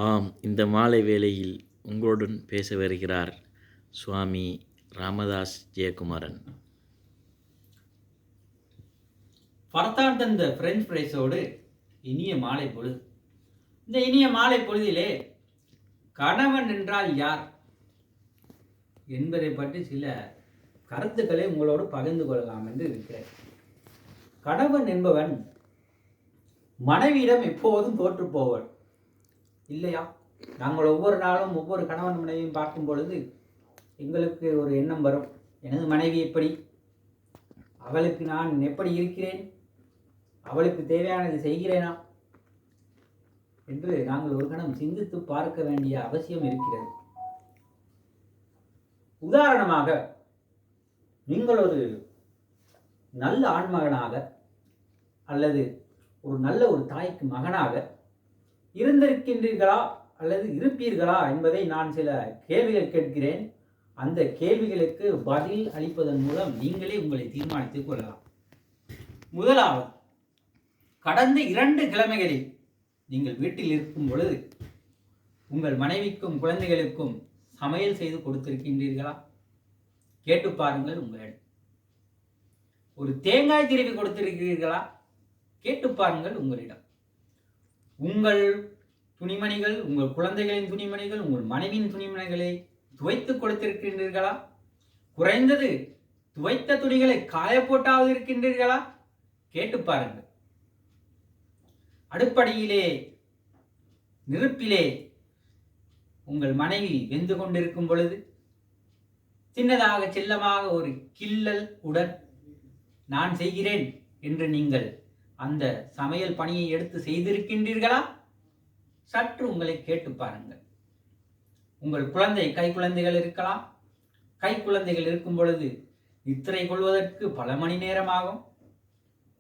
ஆம், இந்த மாலை வேளையில் உங்களுடன் பேச வருகிறார் சுவாமி ராமதாஸ் ஜெயக்குமாரன். பரத்தான் தந்த பிரெஞ்ச் பிரைஸோடு இனிய மாலை பொழுது. இந்த இனிய மாலை பொழுதிலே கணவன் என்றால் யார் என்பதை பற்றி சில கருத்துக்களை உங்களோடு பகிர்ந்து கொள்ளலாம் என்று இருக்கிறேன். கணவன் என்பவன் மனைவியிடம் எப்போதும் தோற்று போவன் இல்லையா? நாங்கள் ஒவ்வொரு நாளும் ஒவ்வொரு கணவன் மனைவியும் பார்க்கும் பொழுது எங்களுக்கு ஒரு எண்ணம் வரும், எனது மனைவி எப்படி, அவளுக்கு நான் எப்படி இருக்கிறேன், அவளுக்கு தேவையானது செய்கிறேனா என்று நாங்கள் ஒரு கணம் சிந்தித்து பார்க்க வேண்டிய அவசியம் இருக்கிறது. உதாரணமாக, நீங்கள் ஒரு நல்ல ஆண்மகனாக அல்லது ஒரு நல்ல ஒரு தாய்க்கு மகனாக இருந்திருக்கின்றீர்களா அல்லது இருப்பீர்களா என்பதை நான் சில கேள்விகள் கேட்கிறேன். அந்த கேள்விகளுக்கு பதில் அளிப்பதன் மூலம் நீங்களே உங்களை தீர்மானித்துக் கொள்ளலாம். முதலாவது, கடந்த 2 கிழமைகளில் நீங்கள் வீட்டில் இருக்கும் பொழுது உங்கள் மனைவிக்கும் குழந்தைகளுக்கும் சமையல் செய்து கொடுத்திருக்கின்றீர்களா? கேட்டு பாருங்கள். உங்களிடம் ஒரு தேங்காய் திருவி கொடுத்திருக்கிறீர்களா? கேட்டு பாருங்கள். உங்களிடம் உங்கள் துணிமணிகள், உங்கள் குழந்தைகளின் துணிமணிகள், உங்கள் மனைவியின் துணிமணிகளை துவைத்து கொடுத்திருக்கின்றீர்களா? குறைந்தது துவைத்த துணிகளை காய போட்டாவது இருக்கின்றீர்களா? கேட்டு பாருங்கள். அடுப்படியிலே நெருப்பிலே உங்கள் மனைவி வெந்து கொண்டிருக்கும் பொழுது சின்னதாக செல்லமாக ஒரு கிள்ளல் உடன் நான் செய்கிறேன் என்று நீங்கள் அந்த சமையல் பணியை எடுத்து செய்திருக்கின்றீர்களா? சற்று உங்களை கேட்டு பாருங்கள். உங்கள் கைக்குழந்தைகள் இருக்கலாம். கைக்குழந்தைகள் இருக்கும் பொழுது நித்திரை கொள்வதற்கு பல மணி நேரமாகும்.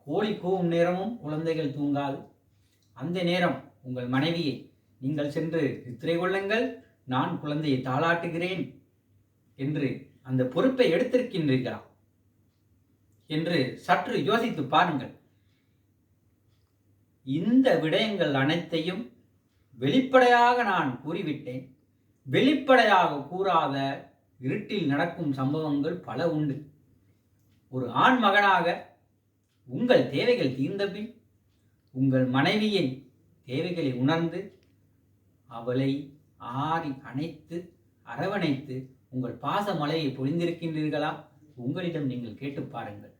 கோழி கூவும் நேரமும் குழந்தைகள் தூங்காது. அந்த நேரம் உங்கள் மனைவியை நீங்கள் சென்று நித்திரை கொள்ளுங்கள், நான் குழந்தையை தாளாட்டுகிறேன் என்று அந்த பொறுப்பை எடுத்திருக்கின்றீர்களா என்று சற்று யோசித்து பாருங்கள். இந்த விடயங்கள் அனைத்தையும் வெளிப்படையாக நான் கூறிவிட்டேன். வெளிப்படையாக கூறாத இருட்டில் நடக்கும் சம்பவங்கள் பல உண்டு. ஒரு ஆண் மகனாக உங்கள் தேவைகள் தீர்ந்தபின் உங்கள் மனைவியின் தேவைகளை உணர்ந்து அவளை ஆறி அணைத்து அரவணைத்து உங்கள் பாச மலையை பொழிந்திருக்கின்றீர்களா? உங்களிடம் நீங்கள் கேட்டு பாருங்கள்.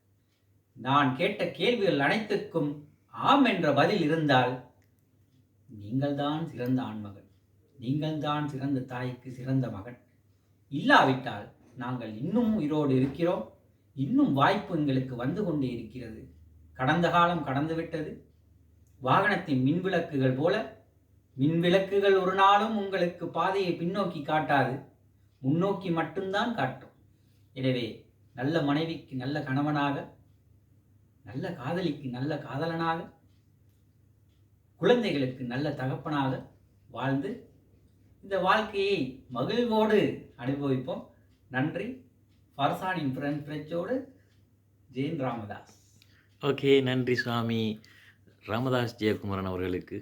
நான் கேட்ட கேள்விகள் அனைத்துக்கும் ஆம் என்ற பதில் இருந்தால் நீங்கள்தான் சிறந்த ஆண்மகன், நீங்கள்தான் சிறந்த தாய்க்கு சிறந்த மகன். இல்லாவிட்டால் நாங்கள் இன்னும் உயிரோடு இருக்கிறோம், இன்னும் வாய்ப்பு எங்களுக்கு வந்து கொண்டே இருக்கிறது. கடந்த காலம் கடந்துவிட்டது. வாகனத்தின் மின்விளக்குகள் போல மின்விளக்குகள் ஒரு நாளும் உங்களுக்கு பாதையை பின்னோக்கி காட்டாது, முன்னோக்கி மட்டும்தான் காட்டும். எனவே நல்ல மனைவிக்கு நல்ல கணவனாக, நல்ல காதலிக்கு நல்ல காதலனாக, குழந்தைகளுக்கு நல்ல தகப்பனாக வாழ்ந்து இந்த வாழ்க்கையை மகிழ்வோடு அனுபவிப்போம். நன்றி. பரசானின் பிரெஞ்சோடு ஜெயின் ராமதாஸ். ஓகே, நன்றி சுவாமி ராமதாஸ் ஜெயக்குமாரன் அவர்களுக்கு.